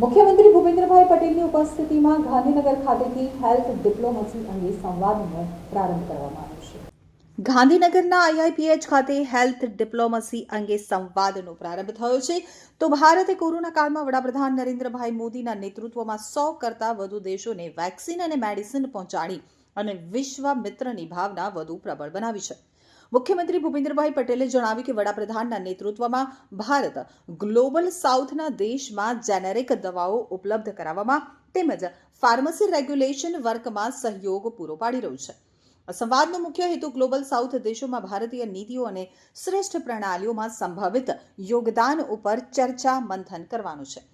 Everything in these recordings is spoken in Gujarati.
મુખ્યમંત્રી ભૂપેન્દ્રભાઈ પટેલની ઉપસ્થિતિમાં ગાંધીનગર ખાતેથી હેલ્થ ડિપ્લોમસી અંગે સંવાદનો પ્રારંભ કરવામાં આવ્યો છે। ગાંધીનગરના આઈઆઈપીએચ ખાતે હેલ્થ ડિપ્લોમસી અંગે સંવાદનો પ્રારંભ થયો છે તો ભારતે કોરોના કાળમાં વડાપ્રધાન નરેન્દ્રભાઈ મોદીના નેતૃત્વમાં 100 કરતાં વધુ દેશોને વેક્સિન અને મેડિસિન પહોંચાડી અને વિશ્વ મિત્રની ભાવના વધુ પ્રબળ બનાવી છે। મુખ્યમંત્રી ભૂપેન્દ્રભાઈ પટેલે જણાવ્યું કે વડાપ્રધાનના નેતૃત્વમાં ભારત ગ્લોબલ સાઉથના દેશમાં જેનેરિક દવાઓ ઉપલબ્ધ કરાવવામાં તેમજ ફાર્મસી રેગ્યુલેશન વર્કમાં સહયોગ પૂરો પાડી રહ્યું છે। આ સંવાદનો મુખ્ય હેતુ ગ્લોબલ સાઉથ દેશોમાં ભારતીય નીતિઓ અને શ્રેષ્ઠ પ્રણાલીઓમાં સંભવિત યોગદાન ઉપર ચર્ચા મંથન કરવાનું છે।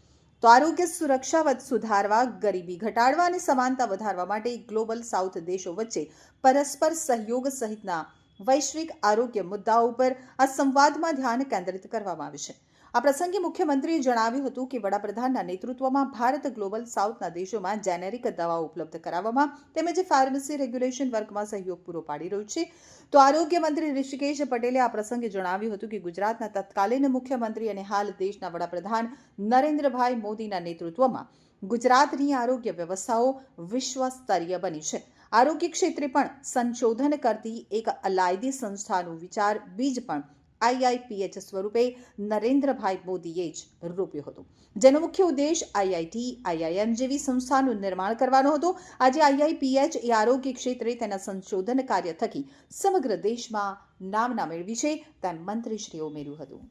તો આરોગ્ય સુરક્ષા સુધારવા, ગરીબી ઘટાડવા અને સમાનતા વધારવા માટે ગ્લોબલ સાઉથ દેશો વચ્ચે પરસ્પર સહયોગ સહિતના વૈશ્વિક આરોગ્ય મુદ્દાઓ પર આ સંવાદમાં ધ્યાન કેન્દ્રિત કરવામાં આવ્યું છે। આ પ્રસંગે મુખ્યમંત્રીએ જણાવ્યું હતું કે વડાપ્રધાનના નેતૃત્વમાં ભારત ગ્લોબલ સાઉથના દેશોમાં જેનેરિક દવાઓ ઉપલબ્ધ કરાવવામાં તેમજ ફાર્મસી રેગ્યુલેશન વર્કમાં સહયોગ પૂરો પાડી રહ્યું છે। તો આરોગ્ય મંત્રી ઋષિકેશ પટેલે આ પ્રસંગે જણાવ્યું હતું કે ગુજરાતના તત્કાલીન મુખ્યમંત્રી અને હાલ દેશના વડાપ્રધાન નરેન્દ્રભાઈ મોદીના નેતૃત્વમાં ગુજરાતની આરોગ્ય વ્યવસ્થાઓ વિશ્વ સ્તરીય બની છે। આરોગ્ય ક્ષેત્રે પણ સંશોધન કરતી એક અલાયદી સંસ્થાનું વિચાર બીજ પણ આઈઆઈપીએચ સ્વરૂપે નરેન્દ્રભાઈ મોદીએ જ રોપ્યો હતો, જેનો મુખ્ય ઉદ્દેશ આઈઆઈટી, આઈઆઈએમ જેવી સંસ્થાનું નિર્માણ કરવાનો હતો। આજે આઈઆઈપીએચ એ આરોગ્ય ક્ષેત્રે તેના સંશોધન કાર્ય થકી સમગ્ર દેશમાં નામના મેળવી છે, તેમ મંત્રીશ્રીએ ઉમેર્યું હતું।